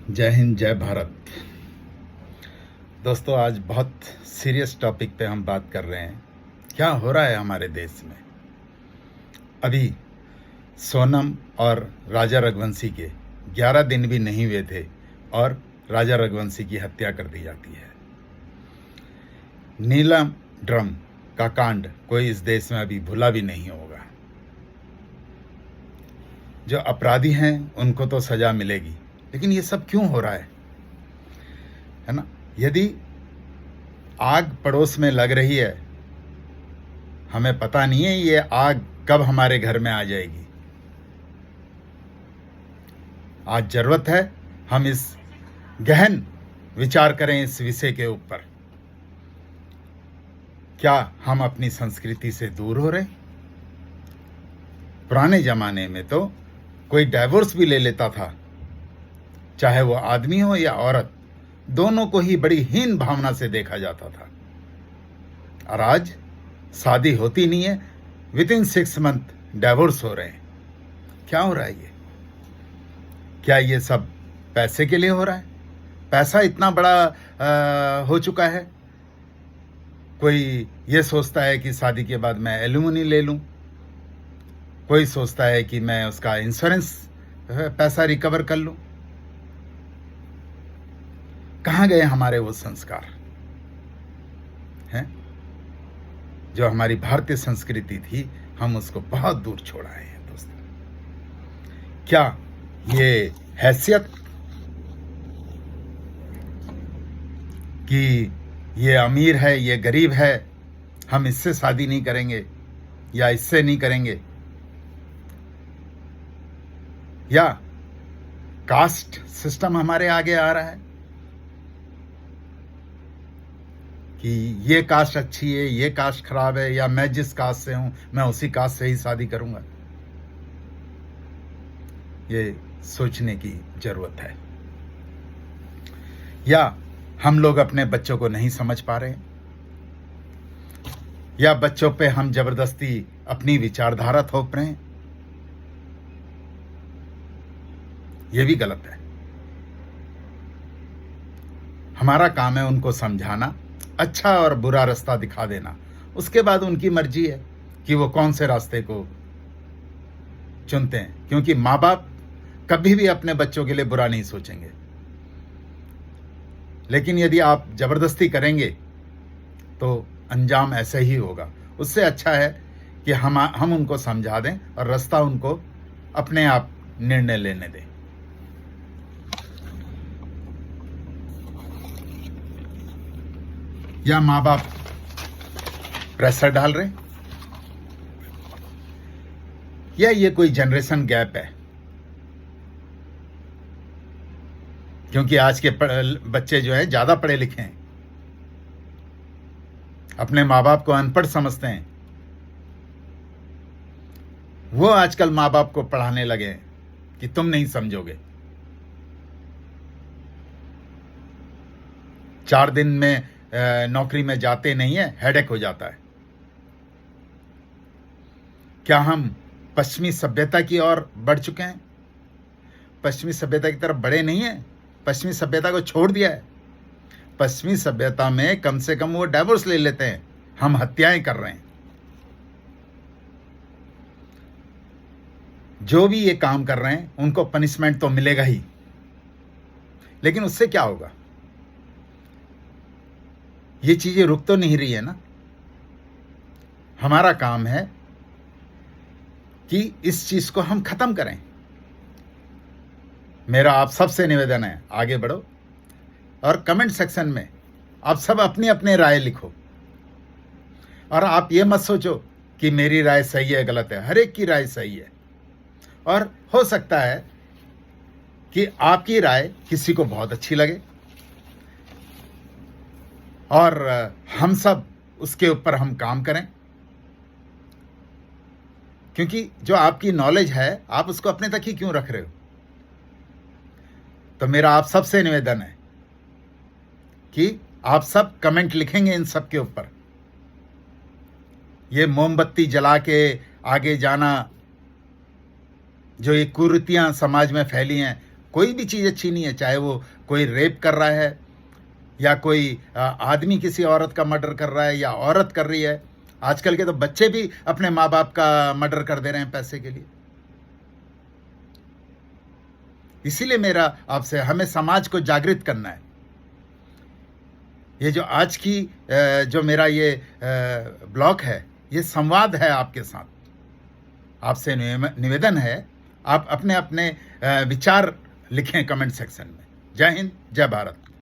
जय हिंद, जय भारत। दोस्तों, आज बहुत सीरियस टॉपिक पे हम बात कर रहे हैं। क्या हो रहा है हमारे देश में? अभी सोनम और राजा रघुवंशी के 11 दिन भी नहीं हुए थे और राजा रघुवंशी की हत्या कर दी जाती है। नीलम ड्रम का कांड कोई इस देश में अभी भुला भी नहीं होगा। जो अपराधी हैं उनको तो सजा मिलेगी, लेकिन ये सब क्यों हो रहा है ना? यदि आग पड़ोस में लग रही है, हमें पता नहीं है ये आग कब हमारे घर में आ जाएगी। आज जरूरत है हम इस गहन विचार करें इस विषय के ऊपर। क्या हम अपनी संस्कृति से दूर हो रहे? पुराने जमाने में तो कोई डाइवोर्स भी ले लेता था, चाहे वो आदमी हो या औरत, दोनों को ही बड़ी हीन भावना से देखा जाता था। और आज शादी होती नहीं है, विदिन 6 मंथ डाइवोर्स हो रहे हैं। क्या हो रहा है ये? क्या ये सब पैसे के लिए हो रहा है? पैसा इतना बड़ा हो चुका है। कोई ये सोचता है कि शादी के बाद मैं एलिमनी ले लूं, कोई सोचता है कि मैं उसका इंश्योरेंस पैसा रिकवर कर लूं। कहाँ गए हमारे वो संस्कार हैं? जो हमारी भारतीय संस्कृति थी, हम उसको बहुत दूर छोड़ आए हैं। दोस्तों, क्या ये हैसियत कि ये अमीर है, ये गरीब है, हम इससे शादी नहीं करेंगे या इससे नहीं करेंगे, या कास्ट सिस्टम हमारे आगे आ रहा है कि ये कास्ट अच्छी है, ये कास्ट खराब है, या मैं जिस कास्ट से हूं मैं उसी कास्ट से ही शादी करूंगा? ये सोचने की जरूरत है। या हम लोग अपने बच्चों को नहीं समझ पा रहे, या बच्चों पे हम जबरदस्ती अपनी विचारधारा थोप रहे हैं? ये भी गलत है। हमारा काम है उनको समझाना, अच्छा और बुरा रास्ता दिखा देना। उसके बाद उनकी मर्जी है कि वो कौन से रास्ते को चुनते हैं, क्योंकि माँ बाप कभी भी अपने बच्चों के लिए बुरा नहीं सोचेंगे। लेकिन यदि आप जबरदस्ती करेंगे तो अंजाम ऐसे ही होगा। उससे अच्छा है कि हम उनको समझा दें और रास्ता उनको अपने आप निर्णय लेने दें। या माँ बाप प्रेशर डाल रहे, या ये कोई जनरेशन गैप है? क्योंकि आज के बच्चे जो है ज्यादा पढ़े लिखे हैं, अपने माँ बाप को अनपढ़ समझते हैं। वो आजकल माँ बाप को पढ़ाने लगे हैं कि तुम नहीं समझोगे। 4 दिन में नौकरी में जाते नहीं है, हेडेक हो जाता है। क्या हम पश्चिमी सभ्यता की ओर बढ़ चुके हैं? पश्चिमी सभ्यता की तरफ बढ़े नहीं है, पश्चिमी सभ्यता को छोड़ दिया है। पश्चिमी सभ्यता में कम से कम वो डाइवोर्स ले लेते हैं, हम हत्याएं कर रहे हैं। जो भी ये काम कर रहे हैं उनको पनिशमेंट तो मिलेगा ही, लेकिन उससे क्या होगा? ये चीजें रुक तो नहीं रही है ना। हमारा काम है कि इस चीज को हम खत्म करें। मेरा आप सबसे निवेदन है, आगे बढ़ो और कमेंट सेक्शन में आप सब अपनी अपनी राय लिखो। और आप ये मत सोचो कि मेरी राय सही है गलत है, हर एक की राय सही है। और हो सकता है कि आपकी राय किसी को बहुत अच्छी लगे और हम सब उसके ऊपर हम काम करें, क्योंकि जो आपकी नॉलेज है आप उसको अपने तक ही क्यों रख रहे हो? तो मेरा आप सबसे निवेदन है कि आप सब कमेंट लिखेंगे इन सब के ऊपर। ये मोमबत्ती जला के आगे जाना, जो ये कुरीतियां समाज में फैली हैं, कोई भी चीज़ अच्छी नहीं है, चाहे वो कोई रेप कर रहा है या कोई आदमी किसी औरत का मर्डर कर रहा है या औरत कर रही है। आजकल के तो बच्चे भी अपने माँ बाप का मर्डर कर दे रहे हैं पैसे के लिए। इसीलिए मेरा आपसे, हमें समाज को जागृत करना है। ये जो आज की जो मेरा ये ब्लॉग है, ये संवाद है आपके साथ। आपसे निवेदन है, आप अपने अपने विचार लिखें कमेंट सेक्शन में। जय हिंद, जय भारत।